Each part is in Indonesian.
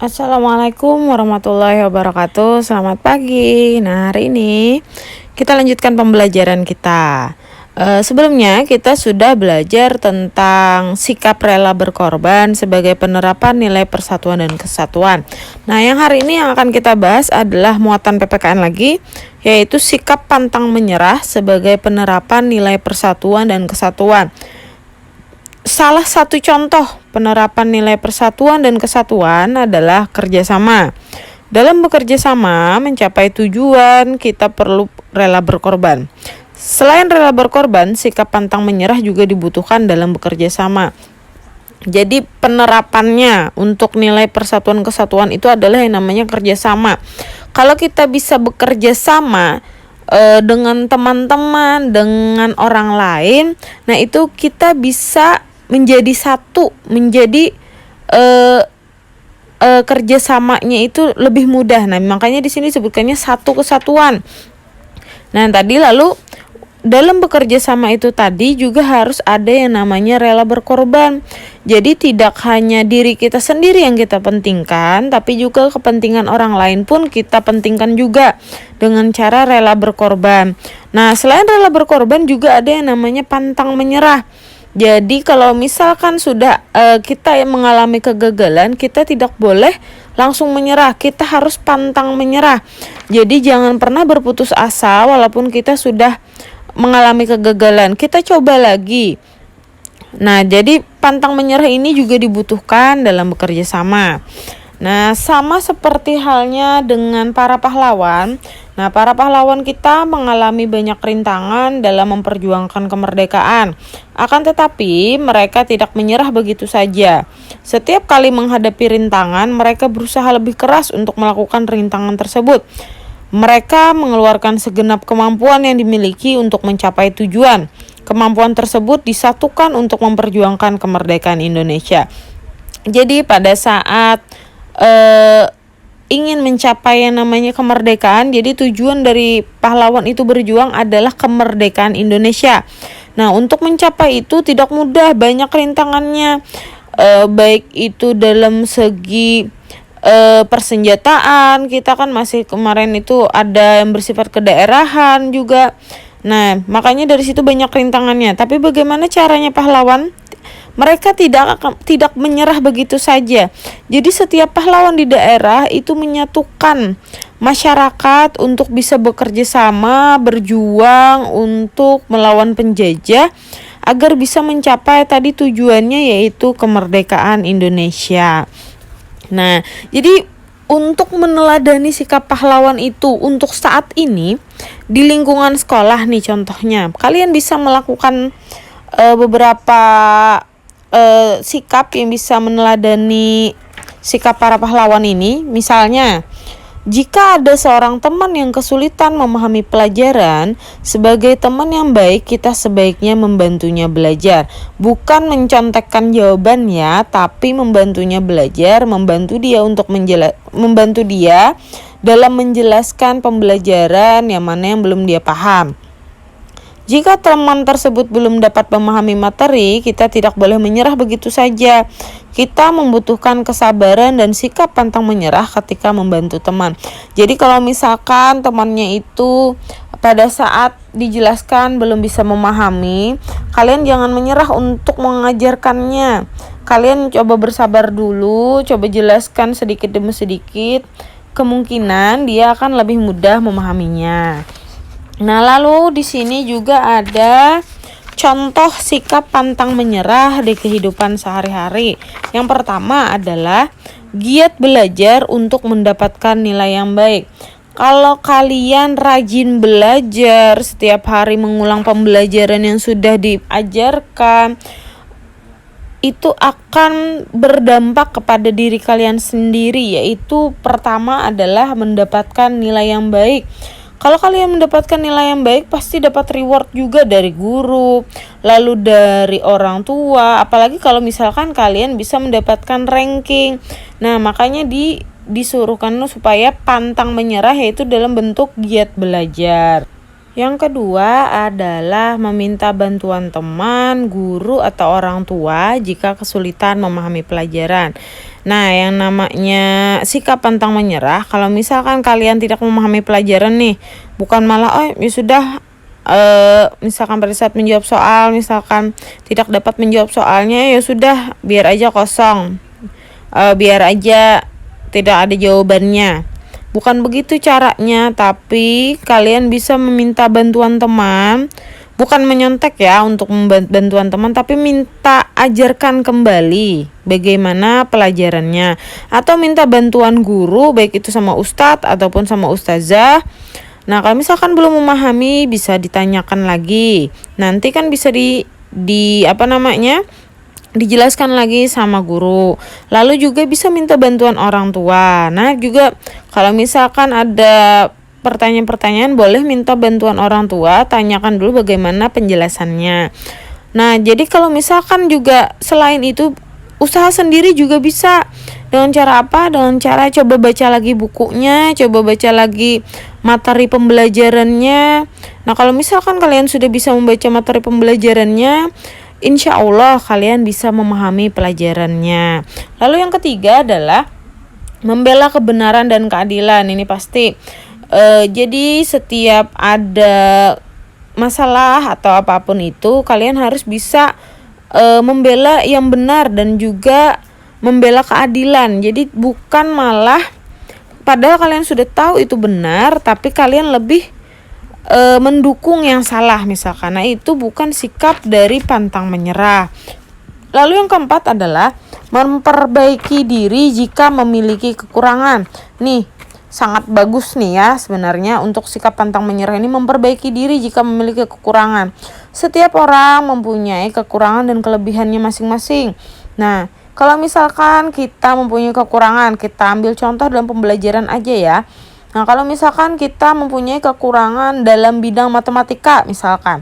Assalamualaikum warahmatullahi wabarakatuh. Selamat pagi. Nah, hari ini kita lanjutkan pembelajaran kita. Sebelumnya kita sudah belajar tentang sikap rela berkorban sebagai penerapan nilai persatuan dan kesatuan. Nah, yang hari ini yang akan kita bahas adalah muatan PPKN lagi, yaitu sikap pantang menyerah sebagai penerapan nilai persatuan dan kesatuan. Salah satu contoh penerapan nilai persatuan dan kesatuan adalah kerjasama. Dalam bekerja sama mencapai tujuan, kita perlu rela berkorban. Selain rela berkorban, sikap pantang menyerah juga dibutuhkan dalam bekerja sama. Jadi penerapannya untuk nilai persatuan kesatuan itu adalah yang namanya kerjasama. Kalau kita bisa bekerja sama dengan teman-teman, dengan orang lain, nah itu kita bisa menjadi satu, menjadi kerjasamanya itu lebih mudah. Nah, makanya di sini disebutkannya satu kesatuan. Nah, tadi lalu dalam bekerja sama itu tadi juga harus ada yang namanya rela berkorban. Jadi tidak hanya diri kita sendiri yang kita pentingkan, tapi juga kepentingan orang lain pun kita pentingkan juga dengan cara rela berkorban. Nah, selain rela berkorban juga ada yang namanya pantang menyerah. Jadi kalau misalkan sudah kita yang mengalami kegagalan, kita tidak boleh langsung menyerah, kita harus pantang menyerah. Jadi jangan pernah berputus asa walaupun kita sudah mengalami kegagalan, kita coba lagi. Nah, jadi pantang menyerah ini juga dibutuhkan dalam bekerja sama. Nah, sama seperti halnya dengan para pahlawan. Nah, para pahlawan kita mengalami banyak rintangan dalam memperjuangkan kemerdekaan. Akan tetapi, mereka tidak menyerah begitu saja. Setiap kali menghadapi rintangan, mereka berusaha lebih keras untuk melakukan rintangan tersebut. Mereka mengeluarkan segenap kemampuan yang dimiliki untuk mencapai tujuan. Kemampuan tersebut disatukan untuk memperjuangkan kemerdekaan Indonesia. Jadi, pada saat ingin mencapai yang namanya kemerdekaan, jadi tujuan dari pahlawan itu berjuang adalah kemerdekaan Indonesia. Nah, untuk mencapai itu tidak mudah, banyak rintangannya, baik itu dalam segi persenjataan, kita kan masih kemarin itu ada yang bersifat kedaerahan juga. Nah, makanya dari situ banyak rintangannya. Tapi bagaimana caranya pahlawan? Mereka tidak menyerah begitu saja. Jadi setiap pahlawan di daerah itu menyatukan masyarakat untuk bisa bekerja sama, berjuang untuk melawan penjajah agar bisa mencapai tadi tujuannya, yaitu kemerdekaan Indonesia. Nah, jadi untuk meneladani sikap pahlawan itu untuk saat ini di lingkungan sekolah nih contohnya, kalian bisa melakukan beberapa sikap yang bisa meneladani sikap para pahlawan ini. Misalnya, jika ada seorang teman yang kesulitan memahami pelajaran, sebagai teman yang baik kita sebaiknya membantunya belajar. Bukan mencontekkan jawabannya, tapi membantunya belajar, membantu dia dalam menjelaskan pembelajaran yang mana yang belum dia paham. Jika teman tersebut belum dapat memahami materi, kita tidak boleh menyerah begitu saja. Kita membutuhkan kesabaran dan sikap pantang menyerah ketika membantu teman. Jadi kalau misalkan temannya itu pada saat dijelaskan belum bisa memahami, kalian jangan menyerah untuk mengajarkannya. Kalian coba bersabar dulu, coba jelaskan sedikit demi sedikit. Kemungkinan dia akan lebih mudah memahaminya. Nah, lalu di sini juga ada contoh sikap pantang menyerah di kehidupan sehari-hari. Yang pertama adalah giat belajar untuk mendapatkan nilai yang baik. Kalau kalian rajin belajar, setiap hari mengulang pembelajaran yang sudah diajarkan, itu akan berdampak kepada diri kalian sendiri, yaitu pertama adalah mendapatkan nilai yang baik. Kalau kalian mendapatkan nilai yang baik, pasti dapat reward juga dari guru, lalu dari orang tua, apalagi kalau misalkan kalian bisa mendapatkan ranking. Nah, makanya disuruhkan supaya pantang menyerah, yaitu dalam bentuk giat belajar. Yang kedua adalah meminta bantuan teman, guru, atau orang tua jika kesulitan memahami pelajaran. Nah, yang namanya sikap pantang menyerah, kalau misalkan kalian tidak memahami pelajaran nih, bukan malah oh ya sudah, misalkan pada saat menjawab soal, misalkan tidak dapat menjawab soalnya, ya sudah biar aja kosong, biar aja tidak ada jawabannya. Bukan begitu caranya, tapi kalian bisa meminta bantuan teman, bukan menyontek ya untuk bantuan teman, tapi minta ajarkan kembali bagaimana pelajarannya, atau minta bantuan guru, baik itu sama ustadz ataupun sama ustazah. Nah, kalau misalkan belum memahami, bisa ditanyakan lagi. Nanti kan bisa dijelaskan lagi sama guru. Lalu juga bisa minta bantuan orang tua. Nah, juga kalau misalkan ada pertanyaan-pertanyaan, boleh minta bantuan orang tua, tanyakan dulu bagaimana penjelasannya. Nah, jadi kalau misalkan juga selain itu, usaha sendiri juga bisa. Dengan cara apa? Dengan cara coba baca lagi bukunya, coba baca lagi materi pembelajarannya. Nah, kalau misalkan kalian sudah bisa membaca materi pembelajarannya, insya Allah kalian bisa memahami pelajarannya. Lalu yang ketiga adalah membela kebenaran dan keadilan. Ini pasti. Jadi setiap ada masalah atau apapun itu, kalian harus bisa membela yang benar dan juga membela keadilan. Jadi bukan malah padahal kalian sudah tahu itu benar, tapi kalian lebih mendukung yang salah misalkan. Nah, itu bukan sikap dari pantang menyerah. Lalu yang keempat adalah memperbaiki diri jika memiliki kekurangan. Nih, sangat bagus nih ya sebenarnya untuk sikap pantang menyerah ini, memperbaiki diri jika memiliki kekurangan. Setiap orang mempunyai kekurangan dan kelebihannya masing-masing. Nah, kalau misalkan kita mempunyai kekurangan, kita ambil contoh dalam pembelajaran aja ya. Nah, kalau misalkan kita mempunyai kekurangan dalam bidang matematika misalkan.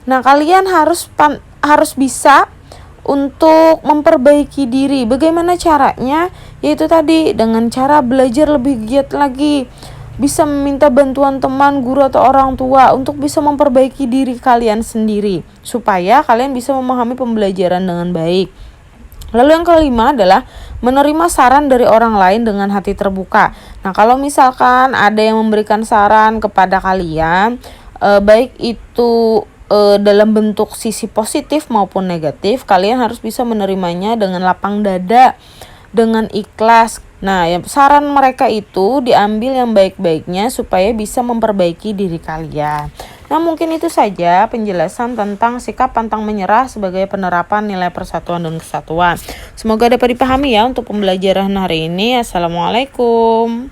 Nah, kalian harus bisa untuk memperbaiki diri. Bagaimana caranya? Yaitu tadi dengan cara belajar lebih giat lagi. Bisa meminta bantuan teman, guru, atau orang tua untuk bisa memperbaiki diri kalian sendiri supaya kalian bisa memahami pembelajaran dengan baik. Lalu yang kelima adalah menerima saran dari orang lain dengan hati terbuka. Nah, kalau misalkan ada yang memberikan saran kepada kalian, baik itu dalam bentuk sisi positif maupun negatif, kalian harus bisa menerimanya dengan lapang dada, dengan ikhlas. Nah, ya, saran mereka itu diambil yang baik-baiknya supaya bisa memperbaiki diri kalian. Nah, mungkin itu saja penjelasan tentang sikap pantang menyerah sebagai penerapan nilai persatuan dan kesatuan. Semoga dapat dipahami ya untuk pembelajaran hari ini. Assalamualaikum.